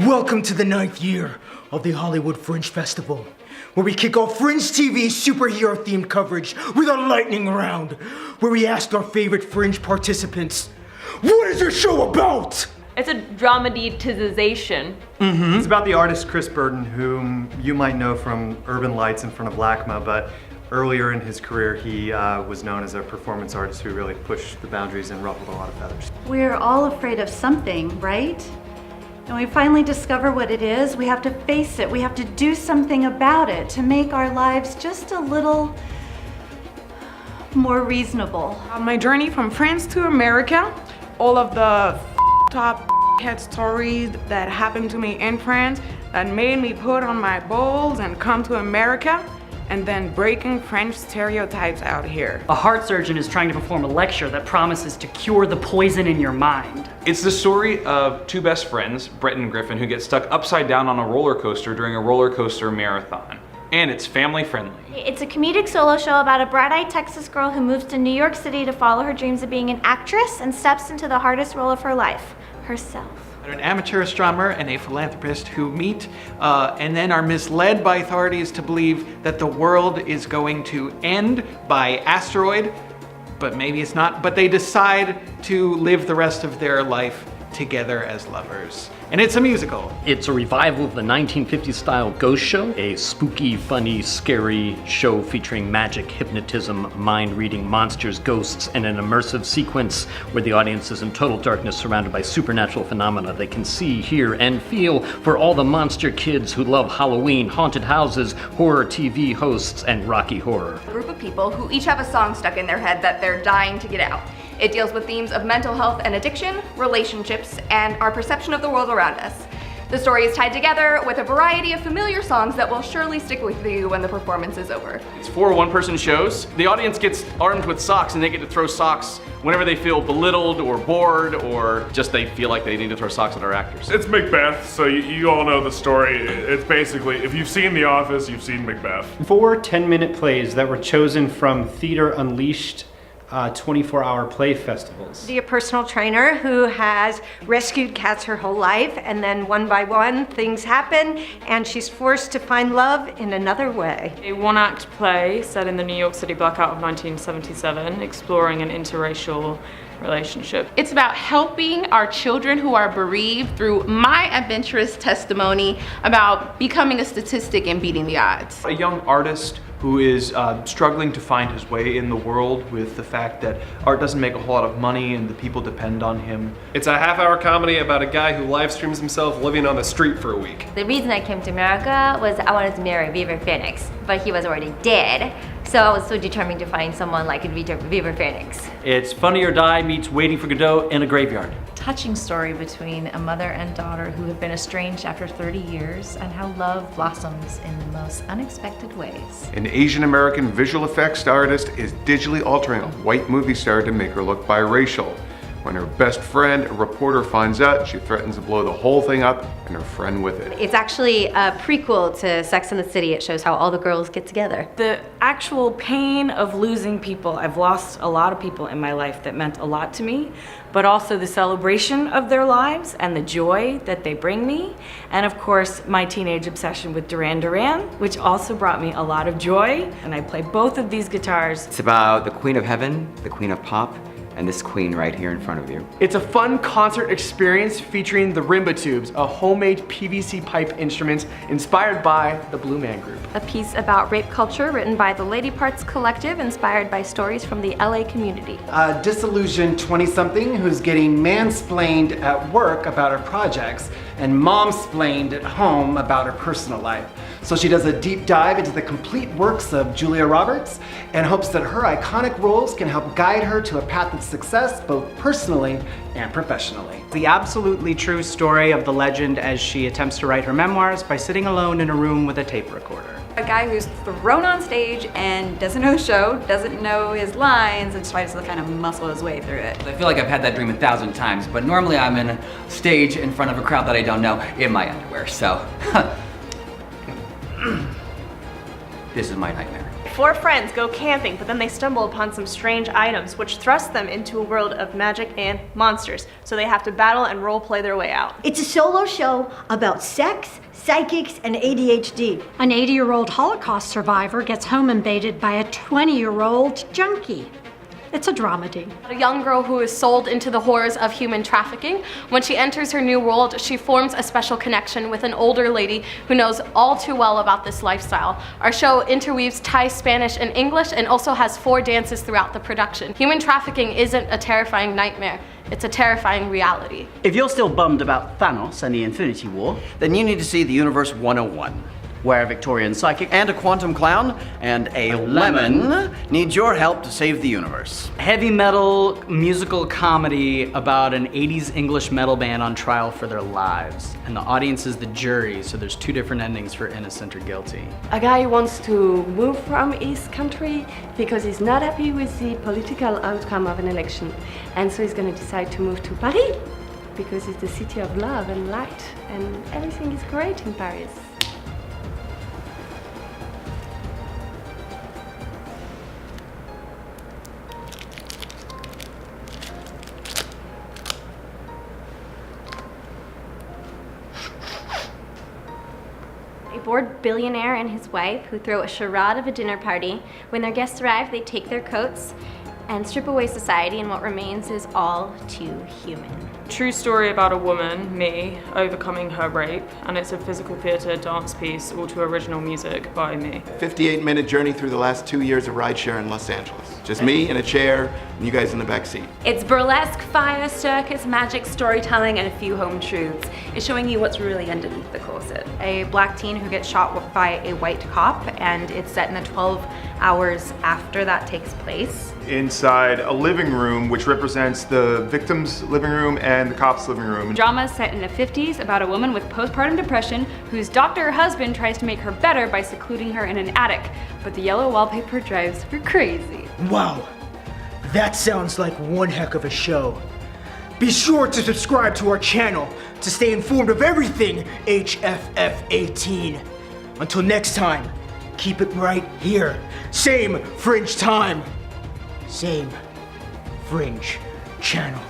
Welcome to the 9th year of the Hollywood Fringe Festival, where we kick off Fringe TV's superhero-themed coverage with a lightning round, where we ask our favorite Fringe participants, what is your show about? It's a dramatization. It's about the artist Chris Burton, whom you might know from Urban Lights in front of LACMA, but earlier in his career he was known as a performance artist who really pushed the boundaries and ruffled a lot of feathers. We're all afraid of something, right? And we finally discover what it is, we have to face it. We have to do something about it to make our lives just a little more reasonable. On my journey from France to America, all of the top head stories that happened to me in France that made me put on my balls and come to America, and then breaking French stereotypes out here. A heart surgeon is trying to perform a lecture that promises to cure the poison in your mind. It's the story of two best friends, Brett and Griffin, who get stuck upside down on a roller coaster during a roller coaster marathon. And it's family friendly. It's a comedic solo show about a bright-eyed Texas girl who moves to New York City to follow her dreams of being an actress and steps into the hardest role of her life, herself. An amateur astronomer and a philanthropist who meet and then are misled by authorities to believe that the world is going to end by asteroid, but maybe it's not. But they decide to live the rest of their life together as lovers. And it's a musical. It's a revival of the 1950s style ghost show, a spooky, funny, scary show featuring magic, hypnotism, mind-reading monsters, ghosts, and an immersive sequence where the audience is in total darkness surrounded by supernatural phenomena they can see, hear, and feel for all the monster kids who love Halloween, haunted houses, horror TV hosts, and Rocky Horror. A group of people who each have a song stuck in their head that they're dying to get out. It deals with themes of mental health and addiction, relationships, and our perception of the world around us. The story is tied together with a variety of familiar songs that will surely stick with you when the performance is over. It's 4 one-person shows. The audience gets armed with socks and they get to throw socks whenever they feel belittled or bored or just they feel like they need to throw socks at our actors. It's Macbeth, so you all know the story. It's basically, if you've seen The Office, you've seen Macbeth. 4 10-minute plays that were chosen from Theater Unleashed 24-hour play festivals. A personal trainer who has rescued cats her whole life, and then one by one things happen and she's forced to find love in another way. A one-act play set in the New York City blackout of 1977, exploring an interracial relationship. It's about helping our children who are bereaved through my adventurous testimony about becoming a statistic and beating the odds. A young artist who is struggling to find his way in the world with the fact that art doesn't make a whole lot of money and the people depend on him. It's a half-hour comedy about a guy who live streams himself living on the street for a week. The reason I came to America was I wanted to marry Beaver Phoenix, but he was already dead. So I was so determined to find someone like Beaver Phoenix. It's Funny or Die meets Waiting for Godot in a graveyard. Touching story between a mother and daughter who have been estranged after 30 years and how love blossoms in the most unexpected ways. An Asian American visual effects artist is digitally altering a white movie star to make her look biracial. When her best friend, a reporter, finds out, she threatens to blow the whole thing up and her friend with it. It's actually a prequel to Sex and the City. It shows how all the girls get together. The actual pain of losing people. I've lost a lot of people in my life that meant a lot to me, but also the celebration of their lives and the joy that they bring me. And of course, my teenage obsession with Duran Duran, which also brought me a lot of joy. And I play both of these guitars. It's about the Queen of Heaven, the Queen of Pop, and this queen right here in front of you. It's a fun concert experience featuring the RIMBA tubes, a homemade PVC pipe instrument inspired by the Blue Man Group. A piece about rape culture written by the Lady Parts Collective, inspired by stories from the LA community. A disillusioned 20-something who's getting mansplained at work about her projects and momsplained at home about her personal life. So she does a deep dive into the complete works of Julia Roberts and hopes that her iconic roles can help guide her to a path of success both personally and professionally. The absolutely true story of the legend as she attempts to write her memoirs by sitting alone in a room with a tape recorder. A guy who's thrown on stage and doesn't know the show, doesn't know his lines, and tries to kind of muscle his way through it. I feel like I've had that dream 1,000 times, but normally I'm in a stage in front of a crowd that I don't know in my underwear, so this is my nightmare. 4 friends go camping, but then they stumble upon some strange items which thrust them into a world of magic and monsters. So they have to battle and role-play their way out. It's a solo show about sex, psychics, and ADHD. An 80-year-old Holocaust survivor gets home invaded by a 20-year-old junkie. It's a dramedy. A young girl who is sold into the horrors of human trafficking. When she enters her new world, she forms a special connection with an older lady who knows all too well about this lifestyle. Our show interweaves Thai, Spanish, and English, and also has 4 dances throughout the production. Human trafficking isn't a terrifying nightmare. It's a terrifying reality. If you're still bummed about Thanos and the Infinity War, then you need to see the Universe 101. Where a Victorian psychic and a quantum clown and a lemon need your help to save the universe. Heavy metal musical comedy about an 80s English metal band on trial for their lives. And the audience is the jury, so there's 2 different endings for innocent or guilty. A guy wants to move from his country because he's not happy with the political outcome of an election. And so he's going to decide to move to Paris because it's the city of love and light and everything is great in Paris. A bored billionaire and his wife who throw a charade of a dinner party. When their guests arrive, they take their coats and strip away society, and what remains is all too human. True story about a woman, me, overcoming her rape, and it's a physical theatre dance piece, all to original music by me. 58-minute journey through the last 2 years of rideshare in Los Angeles. Just me in a chair, and you guys in the back seat. It's burlesque, fire, circus, magic, storytelling, and a few home truths. It's showing you what's really underneath the corset. A black teen who gets shot by a white cop, and it's set in the 12 hours after that takes place. Inside a living room, which represents the victim's living room and the cop's living room. Drama set in the 50s about a woman with postpartum depression whose doctor husband tries to make her better by secluding her in an attic, but the yellow wallpaper drives her crazy. Wow, that sounds like one heck of a show. Be sure to subscribe to our channel to stay informed of everything HFF18. Until next time, keep it right here. Same Fringe time. Same Fringe channel.